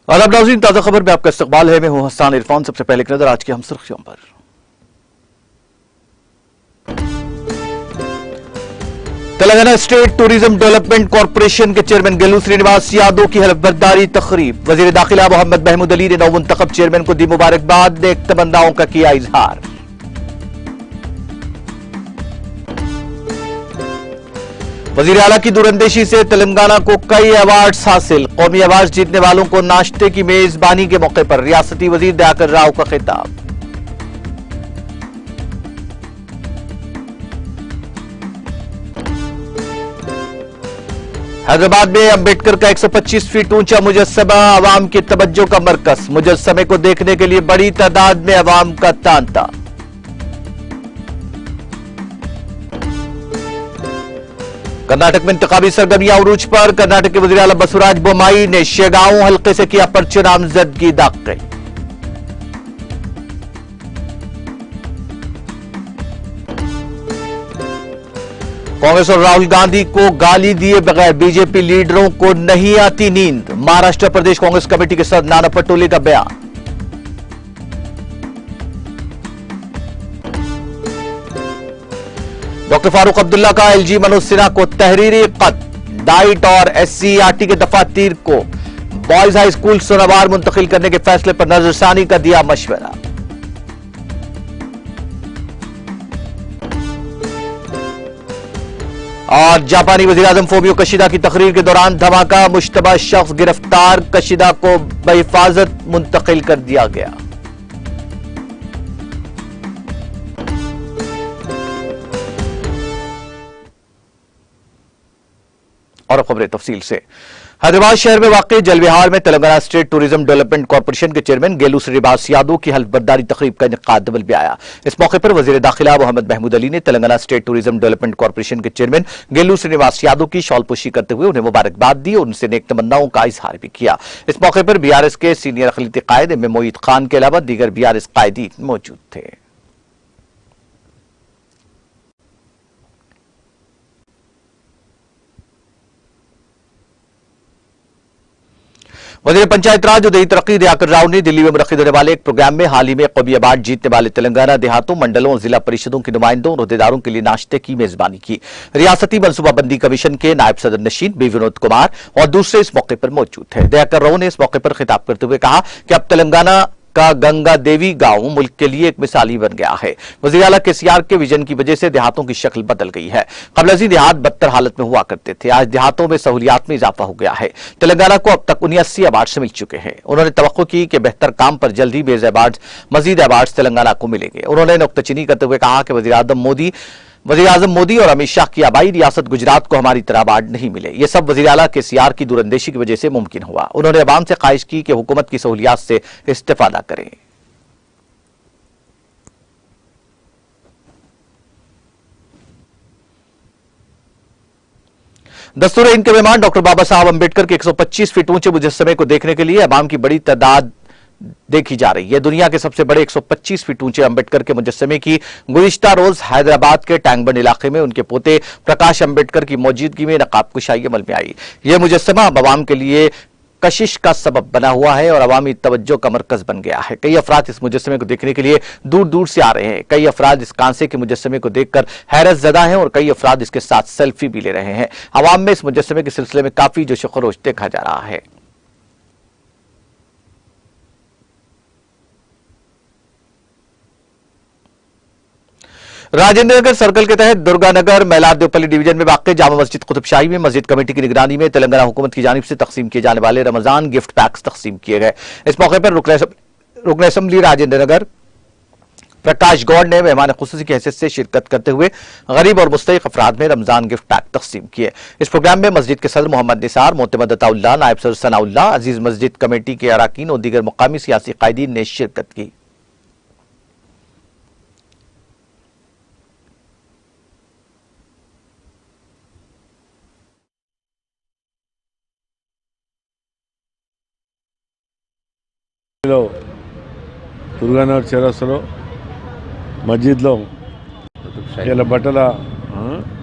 और अब नाज़रीन ताज़ा खबर में आपका इस्तकबाल है। मैं हूं हसन इरफान। सबसे पहले एक नजर आज की हम सुर्खियों पर। Telangana state tourism development corporation के चेयरमैन गेलू श्रीनिवास यादव की हलफबरदारी तकरीब। वजीर दाखिला मोहम्मद महमूद अली ने नवमुंतखब चेयरमैन को दी मुबारकबाद, ने एक तमन्नाओं का किया इजहार। वजीर आला की दूरंदेशी से तेलंगाना को कई अवार्ड्स हासिल। कौमी अवार्ड जीतने वालों को नाश्ते की मेजबानी के मौके पर रियासती वजीर दयाकर राव का खिताब। हैदराबाद में अंबेडकर का 125 फीट ऊंचा मुजस्समा अवाम की तवज्जो का मरकज। मुजस्समे को देखने के लिए बड़ी तादाद में अवाम का तांता। कर्नाटक में इंतखाबी सरगर्मियां उरूज पर। कर्नाटक के वज़ीर आला बसवराज बोम्माई ने शेगांव हल्के से किया पर्चे नामजदगी दाखिल। कांग्रेस और राहुल गांधी को गाली दिए बगैर बीजेपी लीडरों को नहीं आती नींद। महाराष्ट्र प्रदेश कांग्रेस कमेटी के सदर नाना पटोले का बयान। डॉक्टर फारूक अब्दुल्ला का एलजी मनोज सिन्हा को तहरीरी खत। डाइट और एससीईआरटी के दफातर को बॉयज हाई स्कूल सोनावार मुंतकिल करने के फैसले पर नजरसानी का दिया मशवरा। और जापानी वजीर आजम फोमियो कशिदा की तकरीर के दौरान धमाका। मुश्तबा शख्स गिरफ्तार, कशिदा को बहिफाजत मुंतकिल कर दिया गया। और खबरें तफसील से। हैदराबाद शहर में वाक़ई जलविहार में Telangana state tourism development corporation के चेयरमैन गेलू श्रीनिवास यादव की हलफबरदारी तकरीब का इनेकाद अमल में आया। इस मौके पर वजीर दाखिला मोहम्मद महमूद अली ने Telangana state tourism development corporation के चेयरमैन गेलू श्रीनिवास यादव की शॉलपोशी करते हुए उन्हें मुबारकबाद दी और उनसे नेक तमन्नाओं का इजहार भी किया। इस मौके पर बीआरएस के सीनियर अक़लियती कायद एम मोईद खान के अलावा दीगर बीआरएस कायदीन मौजूद थे। वज़ीर पंचायत राज उदयी तरक्की दयाकर राव ने दिल्ली में मुनक़िद होने वाले एक प्रोग्राम में हाल ही में कौमी अवार्ड जीतने वाले तेलंगाना देहातों, मंडलों और जिला परिषदों के नुमाइंदों और अहदेदारों के लिए नाश्ते की मेजबानी की। रियासती मनसूबाबंदी कमीशन के नायब सदर नशीन बी विनोद कुमार और दूसरे इस मौके पर मौजूद थे। दयाकर राव ने इस मौके पर खिताब करते हुए कहा कि अब तेलंगाना का गंगा देवी गांव मुल्क के लिए एक मिसाली बन गया है। वज़ीर आला केसीआर के विजन की वजह से देहातों की शक्ल बदल गई है। कबलजी देहात बदतर हालत में हुआ करते थे, आज देहातों में सहूलियात में इजाफा हो गया है। तेलंगाना को अब तक 79 अवार्ड मिल चुके हैं। उन्होंने तवक्को की कि बेहतर काम पर जल्दी मजीद अवार्ड तेलंगाना को मिलेंगे। उन्होंने नुक्ताचीनी करते हुए कहा कि वज़ीर आज़म मोदी और अमित शाह की आबाई रियासत गुजरात को हमारी तरह अवार्ड नहीं मिले। ये सब वज़ीर आला केसीआर की दूरंदेशी की वजह से मुमकिन हुआ। उन्होंने अवाम से ख्वाहिश की कि हुकूमत की सहूलियात से इस्तेफादा करें। दस्तूर हिंद के मेहमान डॉक्टर बाबा साहब अंबेडकर के 125 फीट ऊंचे मुजस्समे को देखने के लिए अवाम की बड़ी तादाद देखी जा रही है। दुनिया के सबसे बड़े 125 फीट ऊंचे अंबेडकर के मुजस्समे की गुज़िश्ता रोज हैदराबाद के टैंकबंड इलाके में उनके पोते प्रकाश अंबेडकर की मौजूदगी में नकाबकुशाई अमल में आई। यह मुजस्समा अब अवाम के लिए कशिश का सबब बना हुआ है और अवामी तवज्जो का मरकज बन गया है। कई अफराद इस मुजस्समे को देखने के लिए दूर दूर से आ रहे हैं। कई अफराद इस कांसे के मुजस्समे को देखकर हैरत ज़दा हैं और कई अफराद इसके साथ सेल्फी भी ले रहे हैं। अवाम में इस मुजस्समे के सिलसिले में काफी जोश खरोश देखा जा रहा है। राजेंद्र नगर सर्कल के तहत दुर्गानगर मैलार देवपल्ली डिवीजन में वाक़ जामा मस्जिद कुतुबशाही में मस्जिद कमेटी की निगरानी में तेलंगाना हुकूमत की जानिब से तकसीम किए जाने वाले रमजान गिफ्ट पैक्स तकसीम किए गए। इस मौके पर रुकन असम्बली राजेंद्र नगर प्रकाश गौड़ ने मेहमान खुसूसी की हैसियत से शिरकत करते हुए गरीब और मुस्तहिक अफराद में रमजान गिफ्ट पैक तकसीम किए। इस प्रोग्राम में मस्जिद के सदर मोहम्मद निसार, मोतमद अताउल्लाह, नायब सदर सनाउल्लाह, अजीज मस्जिद कमेटी के अराकीन और दीगर मुकामी सियासी कायदीन ने शिरकत की। దుర్గానగర్ చౌరస్తాలో మస్జిద్లో ఇలా బట్టల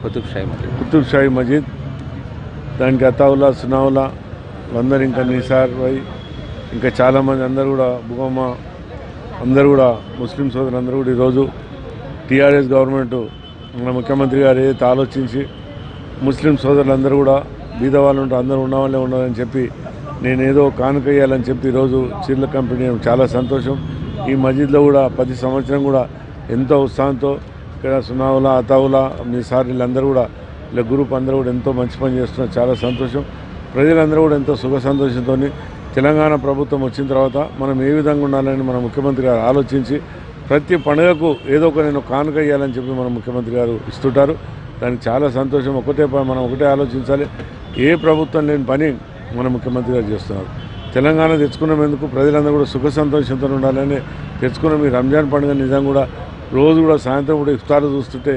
కుతుబ్షాహీ మస్జిద్ దానికి అతావుల్లా, సునావుల్లా, అందరూ ఇంకా నిసార్ భాయ్ ఇంకా చాలామంది అందరూ కూడా భూమమ్మ అందరూ కూడా ముస్లిం సోదరులందరూ కూడా ఈరోజు టీఆర్ఎస్ గవర్నమెంట్ మన ముఖ్యమంత్రి గారు ఏదైతే ఆలోచించి ముస్లిం సోదరులందరూ కూడా బీదవాళ్ళు ఉంటే అందరూ ఉన్నవాళ్ళే ఉండాలని చెప్పి నేనేదో కానుక ఇవ్వాలని చెప్పి ఈరోజు చీరల కంపెనీ చాలా సంతోషం. ఈ మస్జిద్లో కూడా ప్రతి సంవత్సరం కూడా ఎంతో ఉత్సాహంతో ఇక్కడ సునావులా అతావులా నిసార్ వీళ్ళందరూ కూడా ఇలా గ్రూప్ అందరూ కూడా ఎంతో మంచి పని చేస్తున్నారు. చాలా సంతోషం. ప్రజలందరూ కూడా ఎంతో సుఖ సంతోషంతో తెలంగాణ ప్రభుత్వం వచ్చిన తర్వాత మనం ఏ విధంగా ఉండాలని మన ముఖ్యమంత్రి గారు ఆలోచించి ప్రతి పండుగకు ఏదో ఒక నేను కానుక ఇవ్వాలని చెప్పి మన ముఖ్యమంత్రి గారు ఇస్తుంటారు. దానికి చాలా సంతోషం. మనం ఒకటే ఆలోచించాలి, ఏ ప్రభుత్వం లేని పని మన ముఖ్యమంత్రి గారు చేస్తున్నారు. తెలంగాణ తెచ్చుకున్నందుకు ప్రజలందరూ కూడా సుఖ సంతోషంతో ఉండాలని తెచ్చుకున్న ఈ రంజాన్ పండుగ నిజంగా కూడా రోజు కూడా సాయంత్రం కూడా ఇఫ్తార్ చూస్తుంటే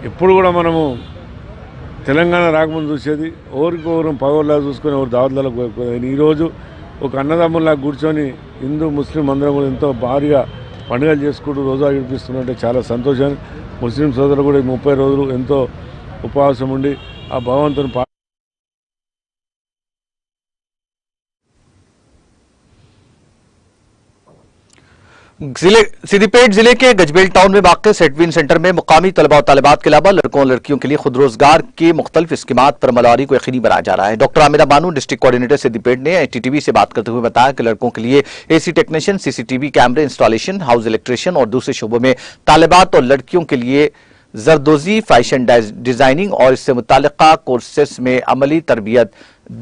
ఎప్పుడు కూడా మనము తెలంగాణ రాకముందు చూసేది ఓరికొరు పగోళ్ళగా చూసుకొని ఎవరు దావత్లకు ఈరోజు ఒక అన్నదమ్ముల్లాగా కూర్చొని హిందూ ముస్లిం అందరం కూడా ఎంతో భారీగా పండుగలు చేసుకుంటూ రోజా గడిపిస్తున్నట్టే చాలా సంతోషాన్ని. ముస్లిం సోదరులు కూడా 30 రోజులు ఎంతో ఉపవాసం ఉండి ఆ భగవంతుని सिद्दीपेट जिले के गजबेल टाउन में वाक़ सेटविन सेंटर में मुकामी तलबा और तालिबात के अलावा लड़कों और लड़कियों के लिए खुद रोजगार के मुख्तलिफ स्कीमात पर अमलवारी को यकीनी बनाया जा रहा है. डॉक्टर आमिना बानू डिस्ट्रिक्ट कोऑर्डिनेटर सिद्दीपेट ने एनटीटीवी से बात करते हुए बताया कि लड़कों के लिए एसी टेक्नीशियन, सीसीटीवी कैमरे इंस्टॉलेशन, हाउस इलेक्ट्रिशियन और दूसरे शोबों में तालिबात और लड़कियों के लिए जरदोजी, फैशन डिजाइनिंग और इससे मुताल्लिका कोर्सेस में अमली तरबियत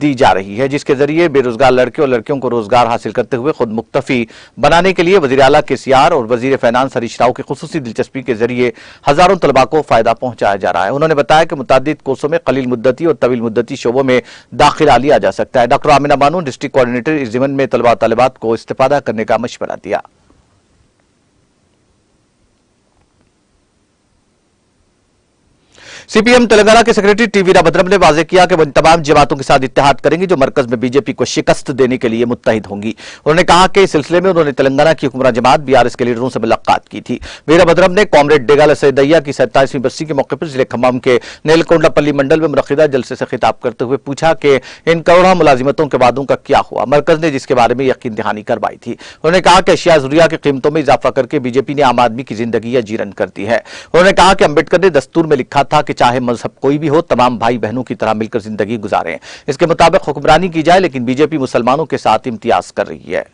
दी जा रही है, जिसके जरिए बेरोजगार लड़के और लड़कियों को रोजगार हासिल करते हुए खुद मुक्तफी बनाने के लिए वजीर आला केसीआर और वजीर फाइनेंस हरीश राव की खुसूसी दिलचस्पी के जरिए हजारों तलबा को फायदा पहुंचाया जा रहा है. उन्होंने बताया कि मुतादिद कोर्सों में कलील मुद्दती और तवील मुद्दती शोबों में दाखिला लिया जा सकता है. डॉक्टर आमिना बानू डिस्ट्रिक्ट कोऑर्डिनेटर इस ज़िमन में तलबा तालिबात को इस्तेफादा करने का मशवरा दिया. सीपीएम तेलंगाना के सेक्रेटरी टीवी रामभद्रम ने वाजे किया कि वो इन तमाम जमातों के साथ इत्तेहाद करेंगी जो मरकज में बीजेपी को शिकस्त देने के लिए मुत्तहिद होंगी. उन्होंने कहा कि इस सिलसिले में उन्होंने तेलंगाना की हुक्मरान जमात बीआरएस के लीडरों से मुलाकात की थी. वीरभद्रम ने कॉमरेड डेगाला सैदैया की 47वीं बरसी के मौके पर जिले खम्मम के नेलकोंडापल्ली मंडल में मुनक्किदा जलसे से खिताब करते हुए पूछा कि इन करोड़ों मुलाजिमतों के वादों का क्या हुआ. मरकज ने जिसके बारे में यकीन दहानी करवाई थी. उन्होंने कहा कि अशिया ज़रूरिया की कीमतों में इजाफा करके बीजेपी ने आम आदमी की जिंदगी अजीरन कर दी है. उन्होंने कहा कि अम्बेडकर ने दस्तूर में लिखा था कि चाहे मजहब कोई भी हो, तमाम भाई बहनों की तरह मिलकर जिंदगी गुजारें. इसके मुताबिक हुक्मरानी की जाए, लेकिन बीजेपी मुसलमानों के साथ इम्तियाज कर रही है.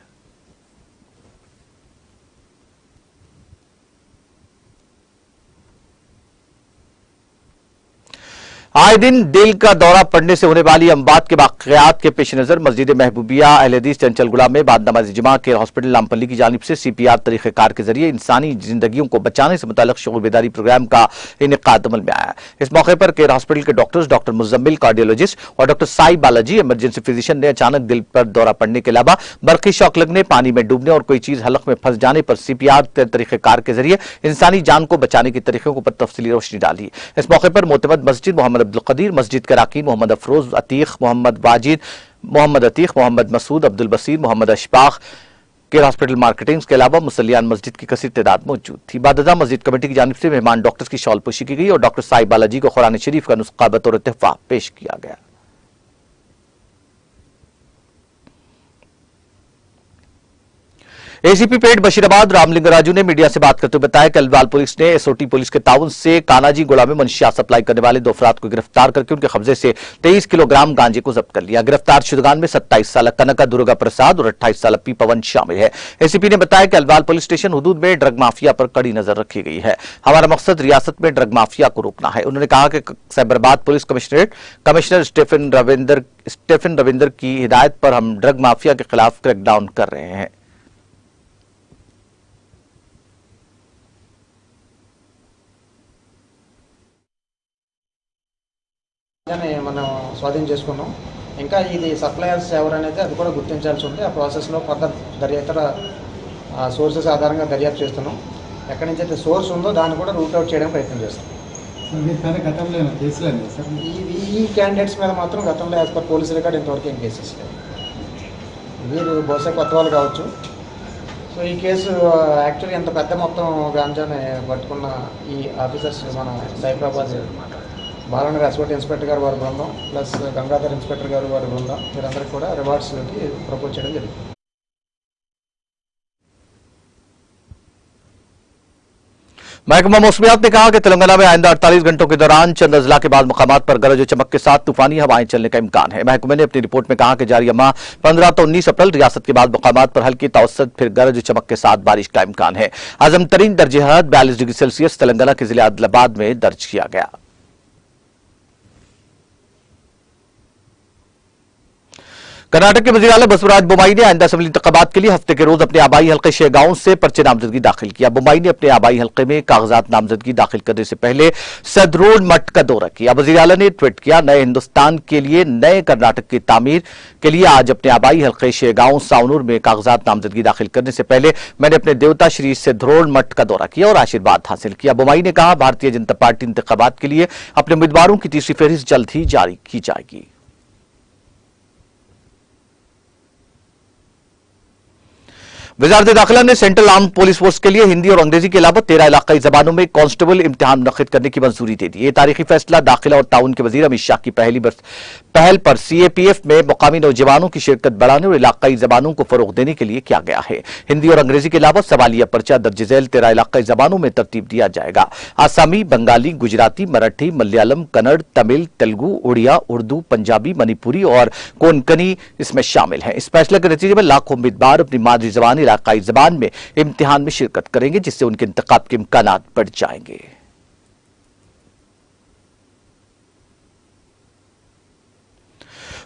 आए दिन दिल का दौरा पड़ने से होने वाली अमवात के वाकयात के पेश नजर मस्जिद महबूबिया अहले हदीस चंचलगुड़ा में बाद नमाज जुमा के हॉस्पिटल नामपल्ली की जानिब से सीपीआर तरीक़ेकार के जरिए इंसानी जिंदगियों को बचाने से मुताल्लिक़ शऊर बेदारी प्रोग्राम का इनेकाद अमल में आया. इस मौके पर केयर हॉस्पिटल के डॉक्टर्स डॉक्टर मुजम्मिल कार्डियोलॉजिस्ट और doctor Sai Balaji emergency physician ने अचानक दिल पर दौरा पड़ने के अलावा बरक़ी शौक लगने, पानी में डूबने और कोई चीज हलक में फंस जाने पर सीपीआर तरीक़ेकार के जरिए इंसानी जान को बचाने के तरीकों पर तफसीली रोशनी डाली. इस मौके पर मोतमद मस्जिद मोहम्मद अब्दुल कदीर, मस्जिद के अराकीन Mohammed Afroz Atiq, Mohammed Wajid, Mohammed Atiq, Mohammed Masood, Abdul Basir, Mohammed Ashfaq Care Hospital marketing के अलावा मुसल्लियान मस्जिद की कसीर तादाद मौजूद थी. बाददा मस्जिद कमेटी की जानिब से मेहमान डॉक्टर्स की शॉल पोशी की गई और डॉक्टर साई बालाजी को कुरान शरीफ का नुस्खा बतौर तोहफा पेश किया गया. एसीपी पेट बशीराबाद रामलिंगराजू ने मीडिया से बात करते हुए बताया कि अल्वाल पुलिस ने एसओटी पुलिस के ताउन से कानाजी गोला में मंशियात सप्लाई करने वाले 2 अफराद को गिरफ्तार करके उनके कब्जे से 23 किलोग्राम गांजे को जब्त कर लिया. गिरफ्तार शुदगान में 27 साल कनका दुर्गा प्रसाद और 28 साल पी पवन शामिल है. एसीपी ने बताया कि अल्वाल पुलिस स्टेशन हुदूद में ड्रग माफिया पर कड़ी नजर रखी गई है. हमारा मकसद रियासत में ड्रग माफिया को रोकना है. उन्होंने कहा कि Cyberabad police commissioner Stephen Ravinder की हिदायत पर हम ड्रग माफिया के खिलाफ क्रैकडाउन कर रहे हैं. మనం స్వాధీనం చేసుకున్నాం. ఇంకా ఇది సప్లయర్స్ ఎవరనేది అది కూడా గుర్తించాల్సి ఉంది. ఆ ప్రాసెస్లో ఫర్దర్ ఇతర సోర్సెస్ ఆధారంగా దర్యాప్తు చేస్తున్నాం. ఎక్కడి నుంచి అయితే సోర్స్ ఉందో దాన్ని కూడా రూట్ అవుట్ చేయడానికి ప్రయత్నం చేస్తాం. ఈ క్యాండిడేట్స్ మీద మాత్రం గతంలో యాజ్ పర్ పోలీస్ రికార్డ్ ఇంతవరకు ఏం కేసెస్ లేవు. వీరు బహుశా కొత్త వాళ్ళు కావచ్చు. సో ఈ కేసు యాక్చువల్లీ ఎంత పెద్ద మొత్తం గాంజాని పట్టుకున్న ఈ ఆఫీసర్స్ మన సైబరాబాద్ బాలనగర్ ఎస్ఓటీ ఇన్స్పెక్టర్ గారు వారి బృందం ప్లస్ గంగాధర్ ఇన్స్పెక్టర్ గారు వారి బృందం వీరందరికీ కూడా రివార్డ్స్కి ప్రపోజ్ చేయడం జరిగింది. महकमा मौसमियात ने कहा कि तेलंगाना में आइंदा 48 घंटों के दौरान चंद अजला के बाद मकामात पर गरज और चमक के साथ तूफानी हवाएं चलने का इम्कान है। महकमे ने अपनी रिपोर्ट में कहा कि जारी माह 15 तो 19 अप्रैल रियासत के बाद मकामात पर हल्की तवसत फिर गरज और चमक के साथ बारिश का इम्कान है। आजम तरीन दर्जे हरारत 42 डिग्री सेल्सियस तेलंगाना के जिले आदिलाबाद में दर्ज किया गया। कर्नाटक के वज़ीर आला बसवराज बोम्माई ने आइंदा असेंबली इंतखाबात के लिए हफ्ते के रोज अपने आबाई हल्के शेगांव से पर्चे नामजदगी दाखिल किया। बोम्माई ने अपने आबाई हल्के में कागजात नामजदगी दाखिल करने से पहले सदरोड मठ का दौरा किया। वज़ीर आला ने ट्वीट किया, नए हिंदुस्तान के लिए नए कर्नाटक की तामीर के लिए आज अपने आबाई हल्के शेगांव सावनूर में कागजात नामजदगी दाखिल करने से पहले मैंने अपने देवता श्री सदरोड मठ का दौरा किया और आशीर्वाद हासिल किया। बोम्माई ने कहा, भारतीय जनता पार्टी इंतखाबात के लिए अपने उम्मीदवारों की तीसरी फहरिस्त जल्द ही जारी की जाएगी। वजारत दाखिला ने सेंट्रल आर्म पुलिस फोर्स के लिए हिंदी और अंग्रेजी के अलावा 13 इलाकाई जबानों में कांस्टेबल इम्तिहान मुनक्किद करने की मंजूरी दे दी। यह तारीखी फैसला दाखिला और ताउन के वजीर अमित शाह की पहल पर सीएपीएफ में मुकामी नौजवानों की शिरकत बढ़ाने और इलाकाई जबानों को फरोग देने के लिए किया गया है। हिंदी और अंग्रेजी के अलावा सवालिया पर्चा दर्ज झेल 13 इलाकाई जबानों में तरतीब दिया जाएगा। आसामी, बंगाली, गुजराती, मराठी, मलयालम, कन्नड़, तमिल, तेलुगु, उड़िया, उर्दू, पंजाबी, मणिपुरी और कोंकणी इसमें शामिल हैं। इस फैसले के नतीजे में लाखों उम्मीदवार अपनी मादरी जबान इलाकाई जबान में इम्तिहान में शिरकत करेंगे, जिससे उनके इंतखाब के इम्कानात बढ़ जाएंगे।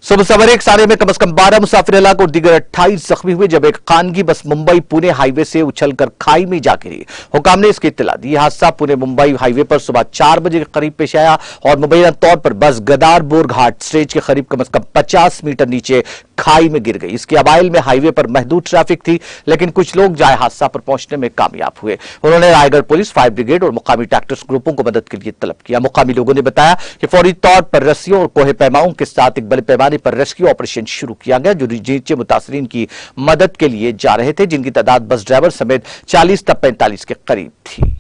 सुबह सवेरे एक सारे में कम से कम 12 मुसाफिर हलाक और दीगर 28 जख्मी हुए जब एक खानगी बस मुंबई पुणे हाईवे से उछलकर खाई में जा गिरी। हुकाम ने इसकी इत्तला दी। हादसा पुणे मुंबई हाईवे पर सुबह 4 बजे के करीब पेश आया और मुबैना तौर पर बस गदारपुर घाट स्टेज के करीब कम से कम 50 मीटर नीचे खाई में गिर गई। इसके अवाइल में हाईवे पर महदूद ट्रैफिक थी, लेकिन कुछ लोग जाए हादसा पर पहुंचने में कामयाब हुए। उन्होंने रायगढ़ पुलिस, फायर ब्रिगेड और मुकामी ट्रैक्टर्स ग्रुपों को मदद के लिए तलब किया। मुकामी लोगों ने बताया कि फौरी तौर पर रस्सियों और कोहे पैमाओं के साथ एक बड़े पैमाने पर रेस्क्यू ऑपरेशन शुरू किया गया, जो नीचे मुतासरीन की मदद के लिए जा रहे थे, जिनकी तादाद बस ड्राइवर समेत 40 तक 45 के करीब थी।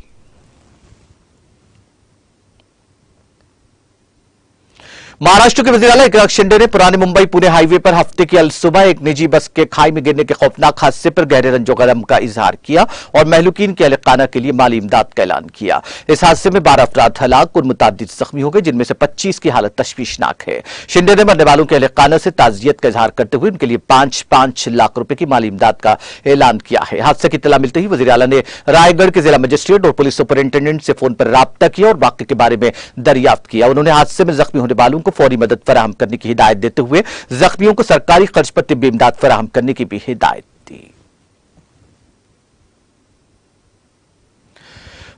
महाराष्ट्र के वज़ीर आला एकनाथ शिंदे ने पुराने मुंबई पुणे हाईवे पर हफ्ते की सुबह एक निजी बस के खाई में गिरने के खौफनाक हादसे पर गहरे रंजो गम का इजहार किया और महलूकीन के अहलिकाना के लिए माली इमदाद का ऐलान किया। इस हादसे में 12 अफराद हलाक और मुतादिद जख्मी हो गए, जिनमें से 25 की हालत तशवीशनाक है। शिंदे ने मरने वालों के अहलिकाना से ताजियत का इजहार करते हुए उनके लिए 5-5 लाख रुपए की माली इमदाद का ऐलान किया है। हादसे की इत्तला मिलते ही वज़ीर आला ने रायगढ़ के जिला मजिस्ट्रेट और पुलिस सुपरिंटेंडेंट से फोन पर राब्ता किया और वाक़े के बारे में दरियाफ्त किया। उन्होंने हादसे में जख्मी होने वालों को फौरी मदद फराहम करने की हिदायत देते हुए जख्मियों को सरकारी खर्च पर तिब्बी इमदाद फराहम करने की भी हिदायत दी।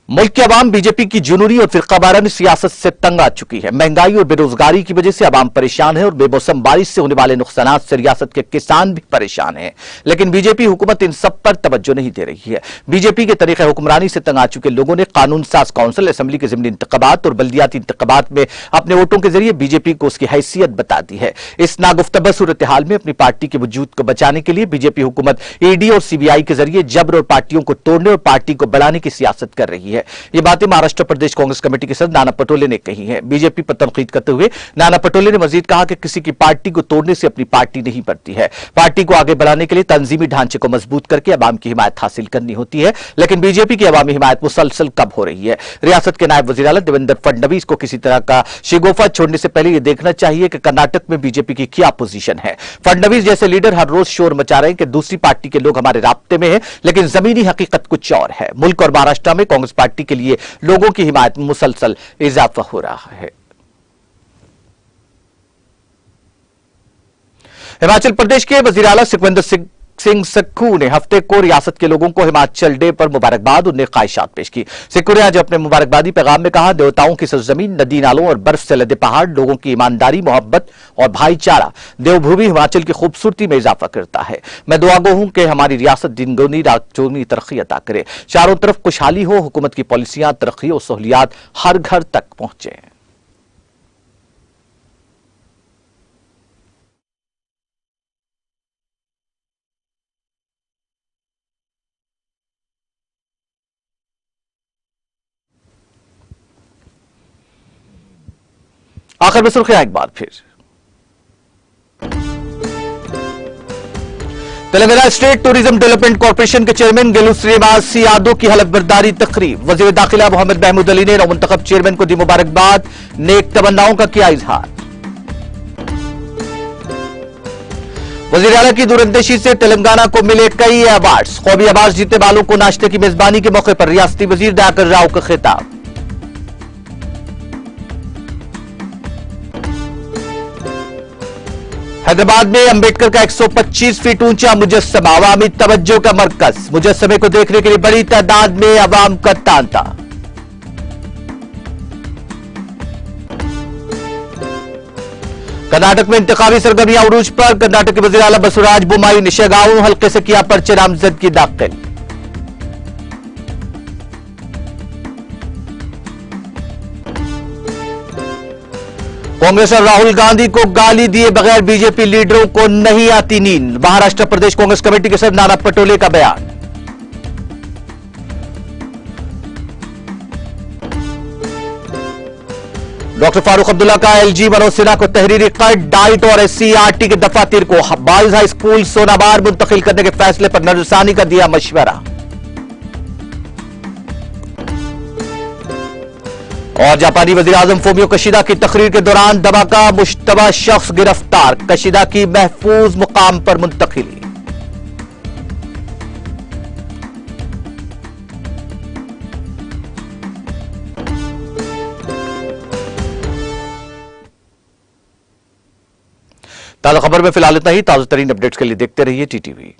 मुल्क की आवाम बीजेपी की जुनूनी और फिरकावाराना सियासत से तंग आ चुकी है। महंगाई और बेरोजगारी की वजह से आवाम परेशान है और बेमौसम बारिश से होने वाले नुकसानात से रियासत के किसान भी परेशान हैं। लेकिन बीजेपी हुकूमत इन सब पर तवज्जो नहीं दे रही है। बीजेपी के तरीके हुक्मरानी से तंग आ चुके लोगों ने कानून साज काउंसिल, असेंबली के ज़िमनी इंतखाबात और बल्दियाती इंतखाबात में अपने वोटों के जरिए बीजेपी को उसकी हैसियत बता दी है। इस नागुफ्तबा सूरत हाल में अपनी पार्टी के वजूद को बचाने के लिए बीजेपी हुकूमत ईडी और सीबीआई के जरिए जबर और पार्टियों को तोड़ने और पार्टी को बढ़ाने की सियासत कर रही है। ये बातें महाराष्ट्र प्रदेश कांग्रेस कमेटी के सदस्य नाना पटोले ने कही हैं। बीजेपी पर तनकीद करते हुए नाना पटोले ने मजीद कहा कि किसी की पार्टी को तोड़ने से अपनी पार्टी नहीं बढ़ती है। पार्टी को आगे बढ़ाने के लिए तंजीमी ढांचे को मजबूत करके अवाम की हिमायत हासिल करनी होती है, लेकिन बीजेपी की अवामी हिमायत मुसलसल कब हो रही है। रियासत के नायब वज़ीर आला देवेंद्र फडणवीस को किसी तरह का शिगोफा छोड़ने से पहले यह देखना चाहिए कि कर्नाटक में बीजेपी की क्या पोजीशन है। फडणवीस जैसे लीडर हर रोज शोर मचा रहे हैं कि दूसरी पार्टी के लोग हमारे राब्ते में हैं, लेकिन जमीनी हकीकत कुछ और है। मुल्क और महाराष्ट्र में कांग्रेस पार्टी के लिए लोगों की हिमायत में मुसलसल इजाफा हो रहा है। हिमाचल प्रदेश के वज़ीर आला सुखविंदर सिंह सक्खू ने हफ्ते को रियासत के लोगों को हिमाचल डे पर मुबारकबाद और नेक ख्वाहिशात पेश की। सिक्खू ने आज अपने मुबारकबादी पैगाम में कहा, देवताओं की सरजमीन, नदी नालों और बर्फ से लदे पहाड़ लोगों की ईमानदारी, मोहब्बत और भाईचारा देवभूमि हिमाचल की खूबसूरती में इजाफा करता है। मैं दुआगो हूं कि हमारी रियासत दिन दूनी रात चौगुनी तरक्की अता करे, चारों तरफ खुशहाली हो, हुकूमत की पॉलिसियां, तरक्की और सहूलियात हर घर तक पहुंचे। आखिर में सुर्खियां एक बार फिर। Telangana state tourism development corporation के चेयरमैन गेलू श्रीनिवास यादव की हलफ बर्दारी तकरीब। वजीर दाखिला मोहम्मद महमूद अली ने नवमुंतखब चेयरमैन को दी मुबारकबाद, नेक तमन्नाओं का किया इजहार। वजीर आला की दूरंदेशी से तेलंगाना को मिले कई अवार्ड्स। कौमी अवार्ड जीतने वालों को नाश्ते की मेजबानी के मौके पर रियासती वजीर दयाकर राव का खिताब। हैदराबाद में अंबेडकर का 125 फीट ऊंचा मुजस्समा अवामी तवज्जो का मरकज। मुजस्समे को देखने के लिए बड़ी तादाद में अवाम का तांता। कर्नाटक में इंतखाबी सरगर्मियां उरूज पर। कर्नाटक के वजीर आला बसवराज बोम्माई निशगांव हल्के से किया पर्चे नामजदगी दाखिल। कांग्रेस और राहुल गांधी को गाली दिए बगैर बीजेपी लीडरों को नहीं आती नींद। महाराष्ट्र प्रदेश कांग्रेस कमेटी के सदस्य नाना पटोले का बयान। डॉक्टर फारूक अब्दुल्ला का एलजी मनोज सिन्हा को तहरीरी कट। डाइट और एससीईआरटी के दफातर को बॉयज हाई स्कूल सोनाबार मुंतकिल करने के फैसले पर नजरसानी का दिया मशवरा। और जापानी वजीर आजम फूमियो कशीदा की तकरीर के दौरान दवा का मुश्तबा शख्स गिरफ्तार। कशीदा की महफूज मुकाम पर मुंतकिली। ताज़ा खबर में फिलहाल इतना ही। ताज़ा तरीन अपडेट्स के लिए देखते रहिए टीटीवी।